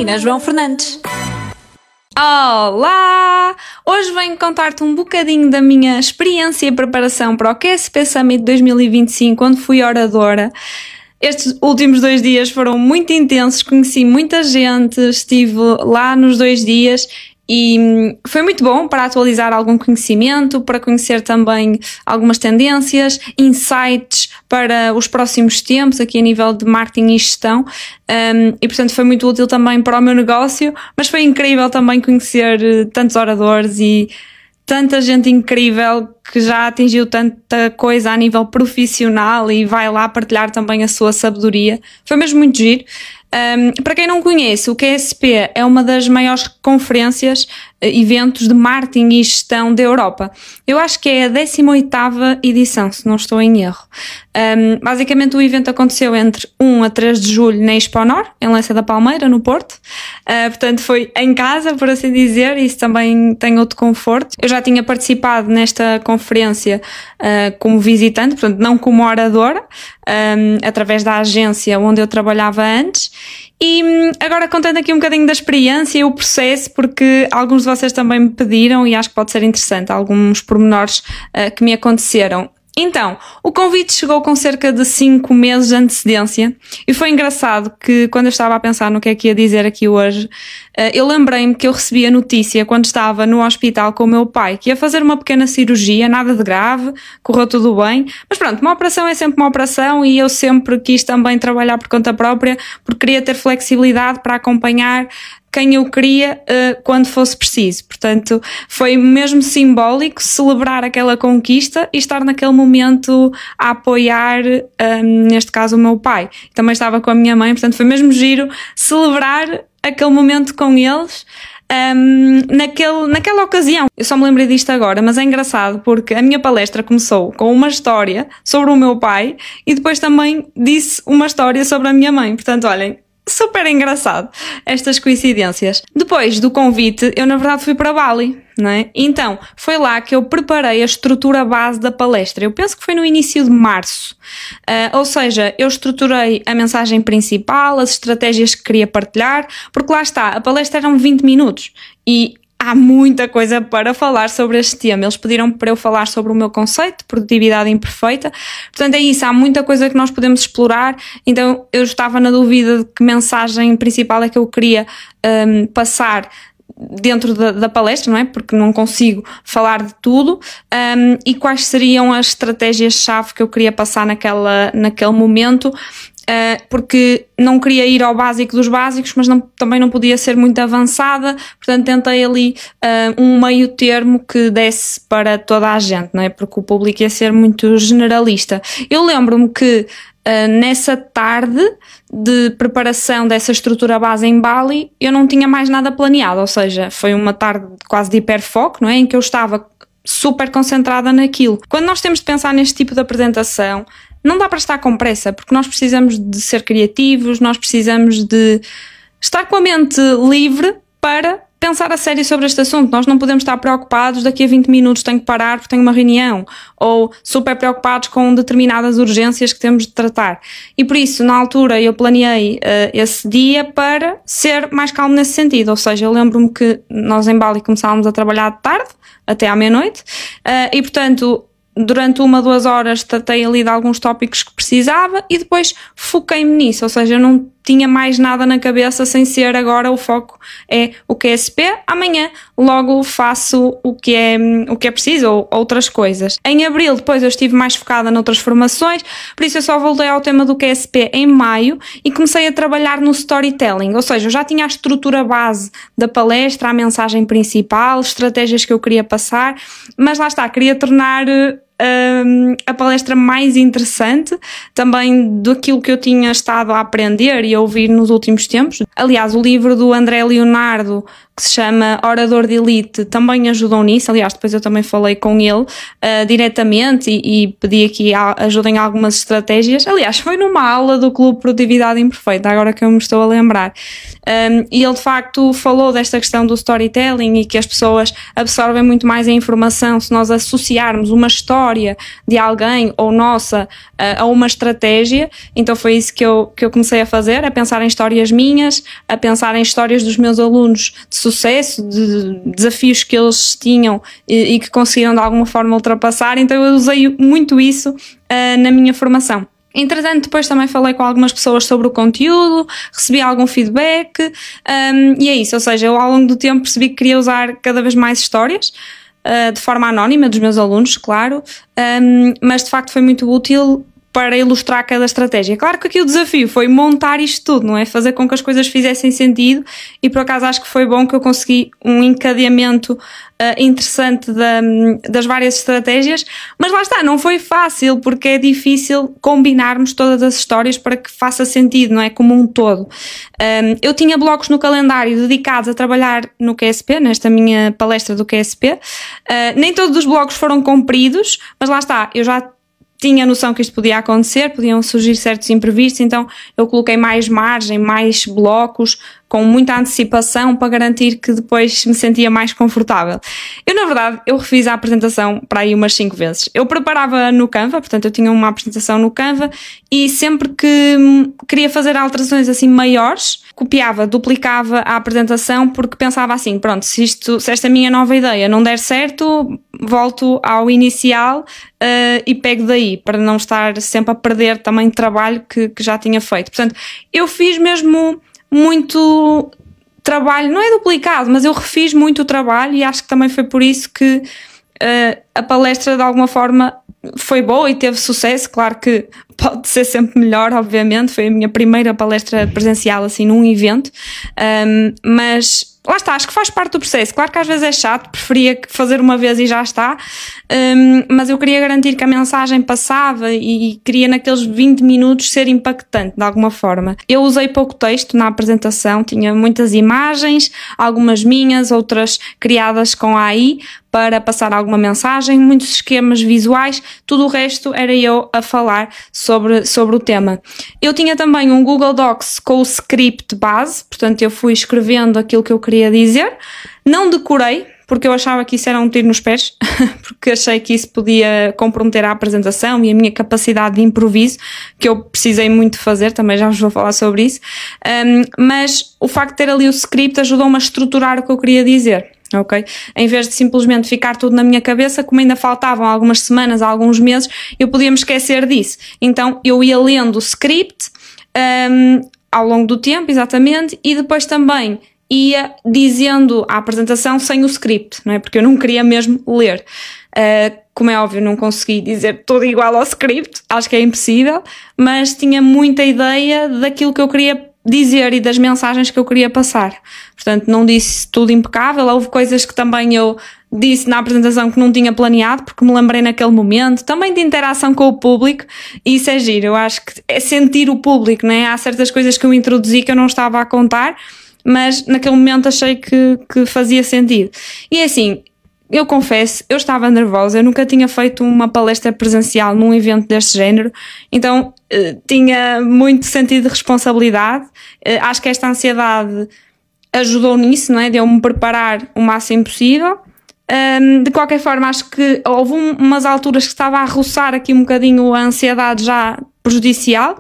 Carolina João Fernandes. Olá! Hoje venho contar-te um bocadinho da minha experiência e preparação para o QSP Summit 2025, onde fui oradora. Estes últimos 2 dias foram muito intensos, conheci muita gente, estive lá nos 2 dias e foi muito bom para atualizar algum conhecimento, para conhecer também algumas tendências, insights para os próximos tempos aqui a nível de marketing e gestão, e portanto foi muito útil também para o meu negócio, mas foi incrível também conhecer tantos oradores e tanta gente incrível que já atingiu tanta coisa a nível profissional e vai lá partilhar também a sua sabedoria. Foi mesmo muito giro. Para quem não conhece, o QSP é uma das maiores conferências, eventos de marketing e gestão da Europa. Eu acho que é a 18ª edição, se não estou em erro. Basicamente o evento aconteceu entre 1 a 3 de julho na Exponor, em Leça da Palmeira, no Porto. Portanto foi em casa, por assim dizer, e isso também tem outro conforto. Eu já tinha participado nesta conferência como visitante, portanto não como oradora, através da agência onde eu trabalhava antes. E agora contando aqui um bocadinho da experiência e o processo, porque alguns de vocês também me pediram e acho que pode ser interessante alguns pormenores que me aconteceram. Então, o convite chegou com cerca de 5 meses de antecedência e foi engraçado que quando eu estava a pensar no que é que ia dizer aqui hoje, eu lembrei-me que eu recebi a notícia quando estava no hospital com o meu pai, que ia fazer uma pequena cirurgia, nada de grave, correu tudo bem, mas pronto, uma operação é sempre uma operação e eu sempre quis também trabalhar por conta própria porque queria ter flexibilidade para acompanhar quem eu queria quando fosse preciso. Portanto, foi mesmo simbólico celebrar aquela conquista e estar naquele momento a apoiar, neste caso, o meu pai. Também estava com a minha mãe, portanto foi mesmo giro celebrar aquele momento com eles. Naquela ocasião. Eu só me lembrei disto agora, mas é engraçado porque a minha palestra começou com uma história sobre o meu pai e depois também disse uma história sobre a minha mãe. Portanto, olhem, super engraçado estas coincidências. Depois do convite, eu na verdade fui para Bali, não é? Então, foi lá que eu preparei a estrutura base da palestra. Eu penso que foi no início de março. Ou seja, eu estruturei a mensagem principal, as estratégias que queria partilhar, porque lá está, a palestra eram 20 minutos e há muita coisa para falar sobre este tema. Eles pediram para eu falar sobre o meu conceito de produtividade imperfeita. Portanto, é isso, há muita coisa que nós podemos explorar. Então, eu estava na dúvida de que mensagem principal é que eu queria passar dentro da palestra, não é? Porque não consigo falar de tudo. E quais seriam as estratégias-chave que eu queria passar naquele momento. Porque não queria ir ao básico dos básicos, mas também não podia ser muito avançada, portanto tentei ali um meio termo que desse para toda a gente, não é? Porque o público ia ser muito generalista. Eu lembro-me que nessa tarde de preparação dessa estrutura base em Bali, eu não tinha mais nada planeado, ou seja, foi uma tarde quase de hiperfoco, não é? Em que eu estava super concentrada naquilo. Quando nós temos de pensar neste tipo de apresentação, não dá para estar com pressa, porque nós precisamos de ser criativos, nós precisamos de estar com a mente livre para pensar a sério sobre este assunto. Nós não podemos estar preocupados, daqui a 20 minutos tenho que parar porque tenho uma reunião, ou super preocupados com determinadas urgências que temos de tratar. E por isso, na altura, eu planeei esse dia para ser mais calmo nesse sentido, ou seja, eu lembro-me que nós em Bali começávamos a trabalhar de tarde, até à meia-noite, e portanto durante 1 a 2 horas tratei ali de alguns tópicos que precisava e depois foquei-me nisso, ou seja, eu não tinha mais nada na cabeça sem ser agora o foco é o QSP, amanhã logo faço o que é preciso ou outras coisas. Em abril depois eu estive mais focada noutras formações, por isso eu só voltei ao tema do QSP em maio e comecei a trabalhar no storytelling, ou seja, eu já tinha a estrutura base da palestra, a mensagem principal, estratégias que eu queria passar, mas lá está, queria tornar a palestra mais interessante também daquilo que eu tinha estado a aprender e a ouvir nos últimos tempos. Aliás, o livro do André Leonardo, que se chama Orador de Elite, também ajudou nisso. Aliás, depois eu também falei com ele diretamente e pedi aqui ajuda em algumas estratégias. Aliás, foi numa aula do Clube Produtividade Imperfeita, agora que eu me estou a lembrar. E ele de facto falou desta questão do storytelling e que as pessoas absorvem muito mais a informação se nós associarmos uma história de alguém ou nossa a uma estratégia. Então foi isso que eu comecei a fazer, a pensar em histórias minhas, a pensar em histórias dos meus alunos de sucesso, de desafios que eles tinham e que conseguiram de alguma forma ultrapassar. Então eu usei muito isso na minha formação. Entretanto, depois também falei com algumas pessoas sobre o conteúdo, recebi algum feedback e é isso, ou seja, eu ao longo do tempo percebi que queria usar cada vez mais histórias, de forma anónima, dos meus alunos, claro, mas de facto foi muito útil para ilustrar cada estratégia. Claro que aqui o desafio foi montar isto tudo, não é? Fazer com que as coisas fizessem sentido e por acaso acho que foi bom que eu consegui um encadeamento interessante das várias estratégias, mas lá está, não foi fácil porque é difícil combinarmos todas as histórias para que faça sentido, não é? Como um todo. Eu tinha blocos no calendário dedicados a trabalhar no QSP, nesta minha palestra do QSP. Nem todos os blocos foram cumpridos, mas lá está, eu já tinha a noção que isto podia acontecer, podiam surgir certos imprevistos, então eu coloquei mais margem, mais blocos, com muita antecipação para garantir que depois me sentia mais confortável. Eu, na verdade, eu refiz a apresentação para aí umas 5 vezes. Eu preparava no Canva, portanto eu tinha uma apresentação no Canva e sempre que queria fazer alterações assim maiores, copiava, duplicava a apresentação porque pensava assim, pronto, se esta minha nova ideia não der certo, volto ao inicial e pego daí, para não estar sempre a perder também trabalho que já tinha feito. Portanto, eu fiz mesmo muito trabalho, não é duplicado, mas eu refiz muito o trabalho e acho que também foi por isso que a palestra de alguma forma foi boa e teve sucesso. Claro que pode ser sempre melhor, obviamente, foi a minha primeira palestra presencial assim num evento, mas lá está, acho que faz parte do processo. Claro que às vezes é chato, preferia fazer uma vez e já está, mas eu queria garantir que a mensagem passava e queria naqueles 20 minutos ser impactante de alguma forma. Eu usei pouco texto na apresentação, tinha muitas imagens, algumas minhas, outras criadas com a AI para passar alguma mensagem, muitos esquemas visuais, tudo o resto era eu a falar sobre o tema. Eu tinha também um Google Docs com o script base, portanto eu fui escrevendo aquilo que eu queria dizer, não decorei, porque eu achava que isso era um tiro nos pés, porque achei que isso podia comprometer a apresentação e a minha capacidade de improviso, que eu precisei muito fazer, também já vos vou falar sobre isso, mas o facto de ter ali o script ajudou-me a estruturar o que eu queria dizer. Ok? Em vez de simplesmente ficar tudo na minha cabeça, como ainda faltavam algumas semanas, alguns meses, eu podia me esquecer disso. Então eu ia lendo o script ao longo do tempo, exatamente, e depois também ia dizendo a apresentação sem o script, não é? Porque eu não queria mesmo ler. Como é óbvio, não consegui dizer tudo igual ao script, acho que é impossível, mas tinha muita ideia daquilo que eu queria dizer e das mensagens que eu queria passar. Portanto, não disse tudo impecável, houve coisas que também eu disse na apresentação que não tinha planeado, porque me lembrei naquele momento, também de interação com o público, e isso é giro, eu acho que é sentir o público, não é? Há certas coisas que eu introduzi que eu não estava a contar, mas naquele momento achei que fazia sentido. E é assim, eu confesso, eu estava nervosa, eu nunca tinha feito uma palestra presencial num evento deste género, então tinha muito sentido de responsabilidade. Acho que esta ansiedade ajudou nisso, não é? De eu me preparar o máximo possível. De qualquer forma, acho que houve umas alturas que estava a roçar aqui um bocadinho a ansiedade já prejudicial,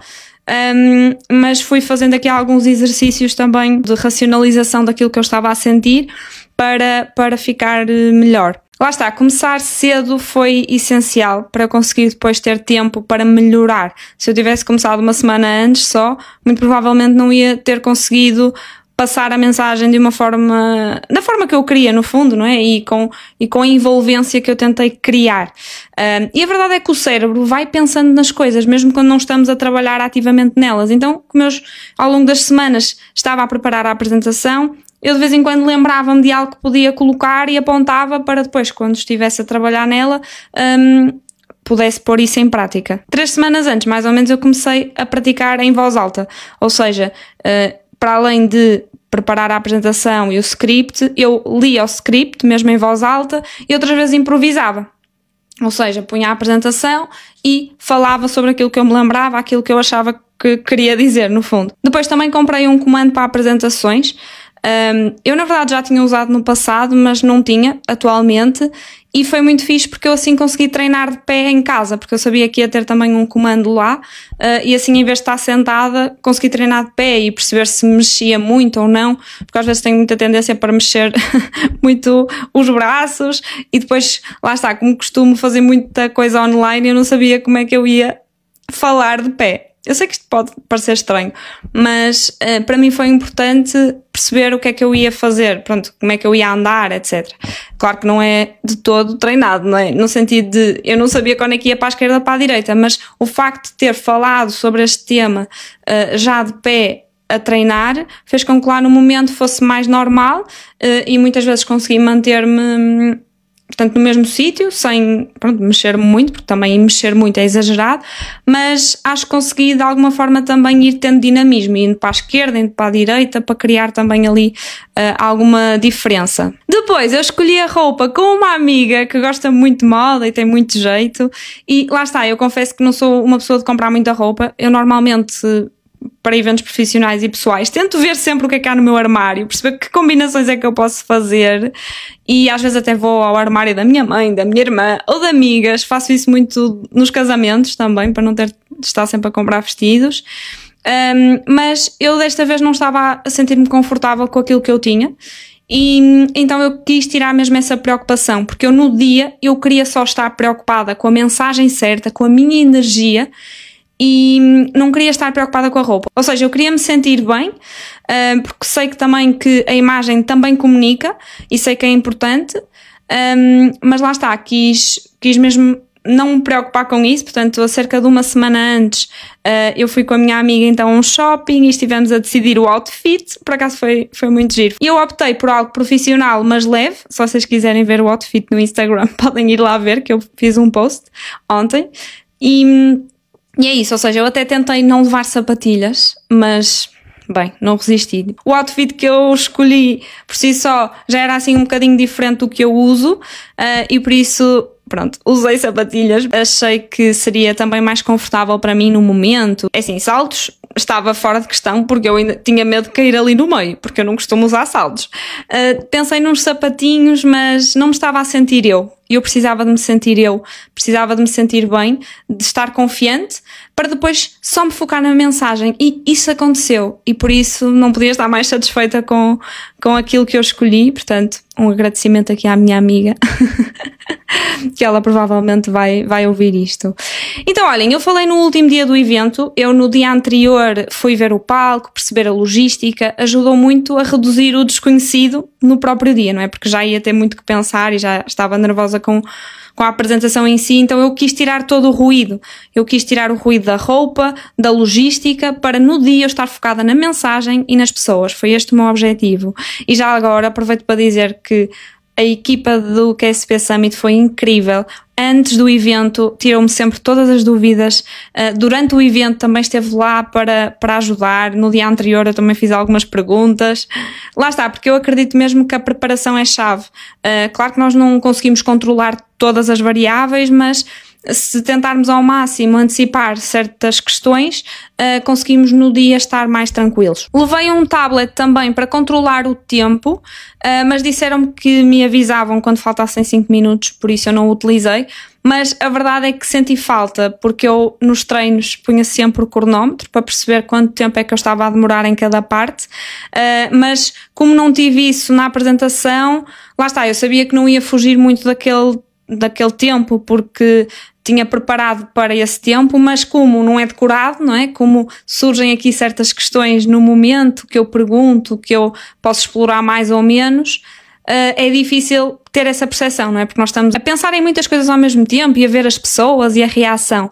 mas fui fazendo aqui alguns exercícios também de racionalização daquilo que eu estava a sentir para ficar melhor. Lá está, começar cedo foi essencial para conseguir depois ter tempo para melhorar. Se eu tivesse começado uma semana antes só, muito provavelmente não ia ter conseguido passar a mensagem de uma forma, da forma que eu queria no fundo, não é? E com a envolvência que eu tentei criar. E a verdade é que o cérebro vai pensando nas coisas, mesmo quando não estamos a trabalhar ativamente nelas. Então, como eu ao longo das semanas estava a preparar a apresentação, eu de vez em quando lembrava-me de algo que podia colocar e apontava para depois, quando estivesse a trabalhar nela, pudesse pôr isso em prática. 3 semanas antes, mais ou menos, eu comecei a praticar em voz alta. Ou seja, para além de preparar a apresentação e o script, eu lia o script mesmo em voz alta e outras vezes improvisava. Ou seja, punha a apresentação e falava sobre aquilo que eu me lembrava, aquilo que eu achava que queria dizer, no fundo. Depois também comprei um comando para apresentações. Eu, na verdade, já tinha usado no passado, mas não tinha atualmente. E foi muito fixe porque eu assim consegui treinar de pé em casa, porque eu sabia que ia ter também um comando lá. E assim, em vez de estar sentada, consegui treinar de pé e perceber se mexia muito ou não, porque às vezes tenho muita tendência para mexer muito os braços e depois, lá está, como costumo fazer muita coisa online, eu não sabia como é que eu ia falar de pé. Eu sei que isto pode parecer estranho, mas para mim foi importante perceber o que é que eu ia fazer, pronto, como é que eu ia andar, etc. Claro que não é de todo treinado, não é? No sentido de, eu não sabia quando é que ia para a esquerda ou para a direita, mas o facto de ter falado sobre este tema já de pé a treinar, fez com que lá no momento fosse mais normal e muitas vezes consegui manter-me, portanto, no mesmo sítio, sem, pronto, mexer muito, porque também mexer muito é exagerado, mas acho que consegui de alguma forma também ir tendo dinamismo, indo para a esquerda, indo para a direita, para criar também ali alguma diferença. Depois eu escolhi a roupa com uma amiga que gosta muito de moda e tem muito jeito, e lá está, eu confesso que não sou uma pessoa de comprar muita roupa, eu normalmente, para eventos profissionais e pessoais, tento ver sempre o que é que há no meu armário, perceber que combinações é que eu posso fazer e às vezes até vou ao armário da minha mãe, da minha irmã ou de amigas, faço isso muito nos casamentos também, para não ter de estar sempre a comprar vestidos, mas eu desta vez não estava a sentir-me confortável com aquilo que eu tinha e então eu quis tirar mesmo essa preocupação, porque eu no dia eu queria só estar preocupada com a mensagem certa, com a minha energia e não queria estar preocupada com a roupa. Ou seja, eu queria me sentir bem, porque sei que também que a imagem também comunica e sei que é importante, mas lá está, quis mesmo não me preocupar com isso. Portanto, há cerca de uma semana antes eu fui com a minha amiga então a um shopping e estivemos a decidir o outfit. Por acaso foi muito giro. E eu optei por algo profissional mas leve. Se vocês quiserem ver o outfit no Instagram podem ir lá ver, que eu fiz um post ontem. E é isso, ou seja, eu até tentei não levar sapatilhas, mas, bem, não resisti. O outfit que eu escolhi por si só já era assim um bocadinho diferente do que eu uso e por isso, pronto, usei sapatilhas. Achei que seria também mais confortável para mim no momento. É assim, saltos estava fora de questão porque eu ainda tinha medo de cair ali no meio, porque eu não costumo usar saltos. Pensei nos sapatinhos, mas não me estava a sentir eu. Eu precisava de me sentir bem, de estar confiante, para depois só me focar na mensagem. E isso aconteceu. E por isso não podia estar mais satisfeita com aquilo que eu escolhi. Portanto, um agradecimento aqui à minha amiga, que ela provavelmente vai ouvir isto. Então, olhem, eu falei no último dia do evento. Eu no dia anterior fui ver o palco, perceber a logística. Ajudou muito a reduzir o desconhecido no próprio dia, não é? Porque já ia ter muito que pensar e já estava nervosa com a apresentação em si, então eu quis tirar todo o ruído. Eu quis tirar o ruído da roupa, da logística, para no dia eu estar focada na mensagem e nas pessoas. Foi este o meu objetivo. E já agora aproveito para dizer que a equipa do QSP Summit foi incrível. Antes do evento tirou-me sempre todas as dúvidas. Durante o evento também esteve lá para ajudar. No dia anterior eu também fiz algumas perguntas. Lá está, porque eu acredito mesmo que a preparação é chave. Claro que nós não conseguimos controlar todas as variáveis, mas se tentarmos ao máximo antecipar certas questões, conseguimos no dia estar mais tranquilos. Levei um tablet também para controlar o tempo, mas disseram-me que me avisavam quando faltassem 5 minutos, por isso eu não o utilizei. Mas a verdade é que senti falta, porque eu nos treinos punha sempre o cronómetro para perceber quanto tempo é que eu estava a demorar em cada parte, mas como não tive isso na apresentação, lá está, eu sabia que não ia fugir muito daquele tempo, porque tinha preparado para esse tempo, mas como não é decorado, não é? Como surgem aqui certas questões no momento que eu pergunto, que eu posso explorar mais ou menos, é difícil ter essa percepção, não é? Porque nós estamos a pensar em muitas coisas ao mesmo tempo e a ver as pessoas e a reação.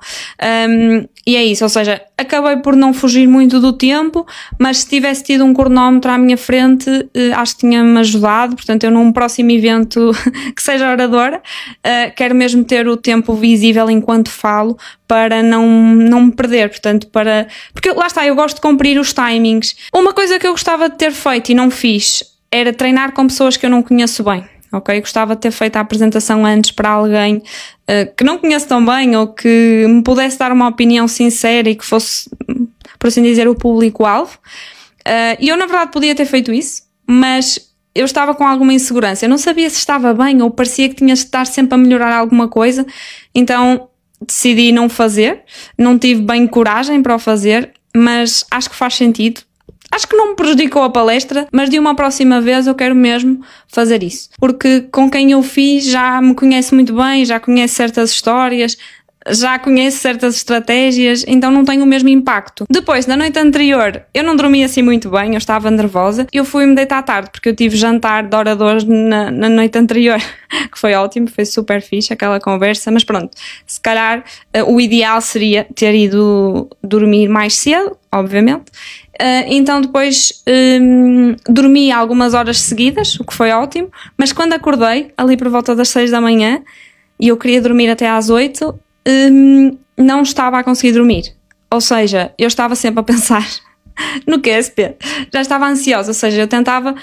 E é isso, ou seja, acabei por não fugir muito do tempo, mas se tivesse tido um cronómetro à minha frente, acho que tinha-me ajudado. Portanto, eu num próximo evento que seja oradora, quero mesmo ter o tempo visível enquanto falo, para não me perder, portanto, porque lá está, eu gosto de cumprir os timings. Uma coisa que eu gostava de ter feito e não fiz, era treinar com pessoas que eu não conheço bem. Ok? Gostava de ter feito a apresentação antes para alguém que não conheço tão bem, ou que me pudesse dar uma opinião sincera e que fosse, por assim dizer, o público-alvo. E eu, na verdade, podia ter feito isso, mas eu estava com alguma insegurança. Eu não sabia se estava bem ou parecia que tinha de estar sempre a melhorar alguma coisa, então decidi não fazer. Não tive bem coragem para o fazer, mas acho que faz sentido. Acho que não me prejudicou a palestra, mas de uma próxima vez eu quero mesmo fazer isso. Porque com quem eu fiz já me conhece muito bem, já conhece certas histórias, já conhece certas estratégias, então não tem o mesmo impacto. Depois, na noite anterior, eu não dormi assim muito bem, eu estava nervosa. Eu fui-me deitar à tarde, porque eu tive jantar de oradores na noite anterior, que foi ótimo, foi super fixe aquela conversa, mas pronto, se calhar o ideal seria ter ido dormir mais cedo, obviamente. Então depois dormi algumas horas seguidas, o que foi ótimo, mas quando acordei, ali por volta das 6 da manhã, e eu queria dormir até às 8, não estava a conseguir dormir. Ou seja, eu estava sempre a pensar no QSP, já estava ansiosa, ou seja, eu tentava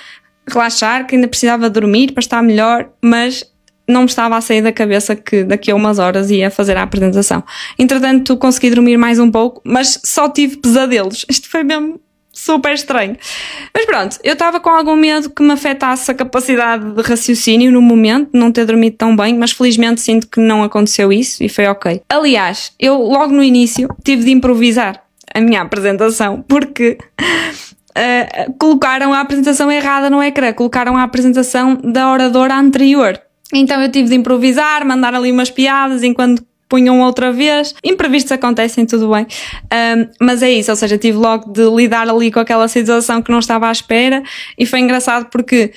relaxar, que ainda precisava dormir para estar melhor, mas não me estava a sair da cabeça que daqui a umas horas ia fazer a apresentação. Entretanto, consegui dormir mais um pouco, mas só tive pesadelos. Isto foi mesmo super estranho. Mas pronto, eu estava com algum medo que me afetasse a capacidade de raciocínio no momento, não ter dormido tão bem, mas felizmente sinto que não aconteceu isso e foi ok. Aliás, eu logo no início tive de improvisar a minha apresentação, porque colocaram a apresentação errada no ecrã, colocaram a apresentação da oradora anterior. Então eu tive de improvisar, mandar ali umas piadas enquanto punham outra vez. Imprevistos acontecem, tudo bem. Mas é isso, ou seja, tive logo de lidar ali com aquela situação que não estava à espera, e foi engraçado porque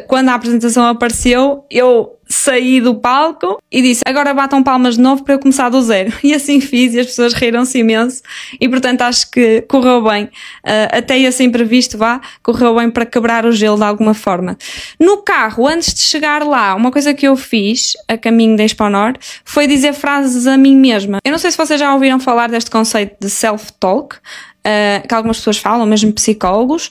quando a apresentação apareceu, eu saí do palco e disse: agora batam palmas de novo para eu começar do zero. E assim fiz, e as pessoas riram-se imenso, e portanto acho que correu bem. Até esse imprevisto, correu bem para quebrar o gelo de alguma forma. No carro, antes de chegar lá, uma coisa que eu fiz a caminho da Expo Nord foi dizer frases a mim mesma. Eu não sei se vocês já ouviram falar deste conceito de self-talk, que algumas pessoas falam, mesmo psicólogos.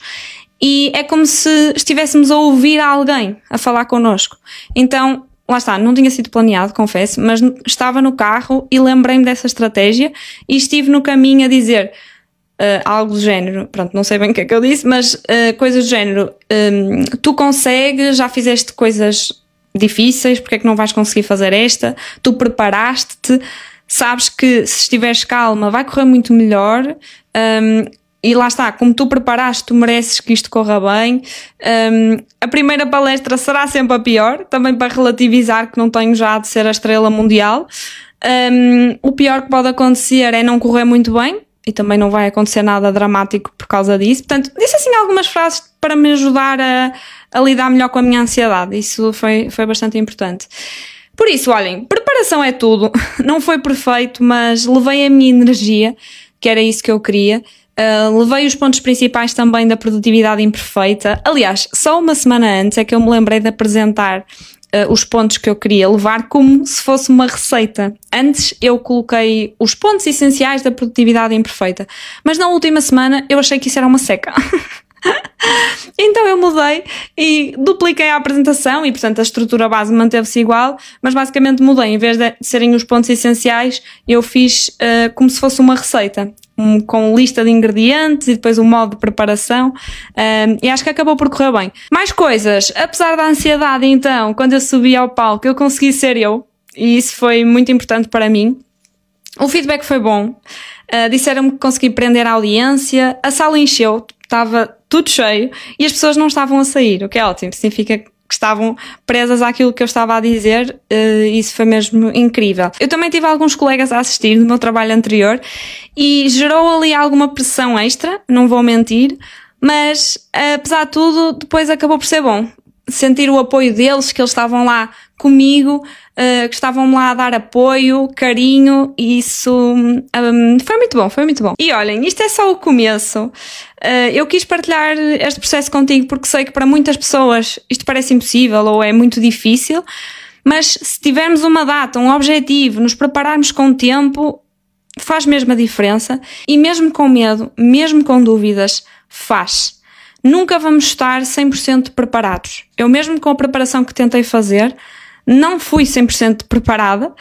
E é como se estivéssemos a ouvir alguém a falar connosco. Então, lá está, não tinha sido planeado, confesso, mas estava no carro e lembrei-me dessa estratégia e estive no caminho a dizer algo do género, pronto, não sei bem o que é que eu disse, mas coisas do género, tu consegues, já fizeste coisas difíceis, porque é que não vais conseguir fazer esta? Tu preparaste-te, sabes que se estiveres calma vai correr muito melhor. E lá está, como tu preparaste, tu mereces que isto corra bem. A primeira palestra será sempre a pior, também para relativizar que não tenho já de ser a estrela mundial. O pior que pode acontecer é não correr muito bem, e também não vai acontecer nada dramático por causa disso. Portanto, disse assim algumas frases para me ajudar a lidar melhor com a minha ansiedade. Isso foi bastante importante. Por isso, olhem, preparação é tudo. Não foi perfeito, mas levei a minha energia, que era isso que eu queria. Levei os pontos principais também da produtividade imperfeita. Aliás, só uma semana antes é que eu me lembrei de apresentar os pontos que eu queria levar como se fosse uma receita. Antes eu coloquei os pontos essenciais da produtividade imperfeita, mas na última semana eu achei que isso era uma seca. Então eu mudei e dupliquei a apresentação e, portanto, a estrutura base manteve-se igual, mas basicamente mudei. Em vez de serem os pontos essenciais, eu fiz como se fosse uma receita, com lista de ingredientes e depois o modo de preparação, e acho que acabou por correr bem. Mais coisas, apesar da ansiedade, então, quando eu subi ao palco, eu consegui ser eu, e isso foi muito importante para mim. O feedback foi bom, disseram-me que consegui prender a audiência, a sala encheu, estava tudo cheio e as pessoas não estavam a sair, o que é ótimo, significa que estavam presas àquilo que eu estava a dizer. Isso foi mesmo incrível. Eu também tive alguns colegas a assistir no meu trabalho anterior e gerou ali alguma pressão extra, não vou mentir, mas apesar de tudo depois acabou por ser bom, sentir o apoio deles, que eles estavam lá comigo, que estavam lá a dar apoio, carinho, e isso foi muito bom, foi muito bom. E olhem, isto é só o começo. Eu quis partilhar este processo contigo porque sei que para muitas pessoas isto parece impossível ou é muito difícil, mas se tivermos uma data, um objetivo, nos prepararmos com tempo, faz mesmo a diferença. E mesmo com medo, mesmo com dúvidas, faz. Nunca vamos estar 100% preparados. Eu mesmo com a preparação que tentei fazer, não fui 100% preparada,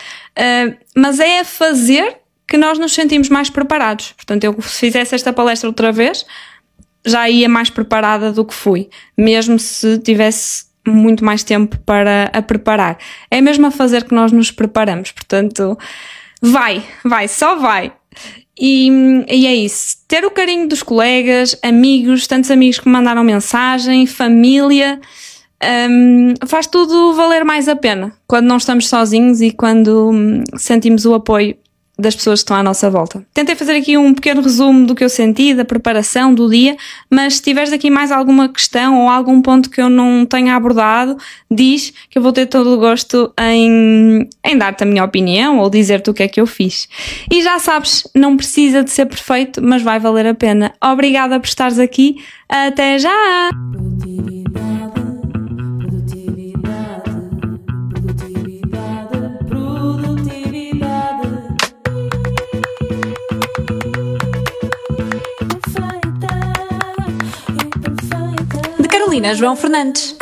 mas é a fazer que nós nos sentimos mais preparados. Portanto, eu se fizesse esta palestra outra vez, já ia mais preparada do que fui, mesmo se tivesse muito mais tempo para a preparar. É mesmo a fazer que nós nos preparamos. Portanto, só vai. E é isso. Ter o carinho dos colegas, amigos, tantos amigos que me mandaram mensagem, família, faz tudo valer mais a pena quando não estamos sozinhos e quando sentimos o apoio das pessoas que estão à nossa volta. Tentei fazer aqui um pequeno resumo do que eu senti, da preparação do dia, mas se tiveres aqui mais alguma questão ou algum ponto que eu não tenha abordado, diz que eu vou ter todo o gosto em dar-te a minha opinião ou dizer-te o que é que eu fiz. E já sabes, não precisa de ser perfeito, mas vai valer a pena. Obrigada por estares aqui. Até já! Carolina João Fernandes.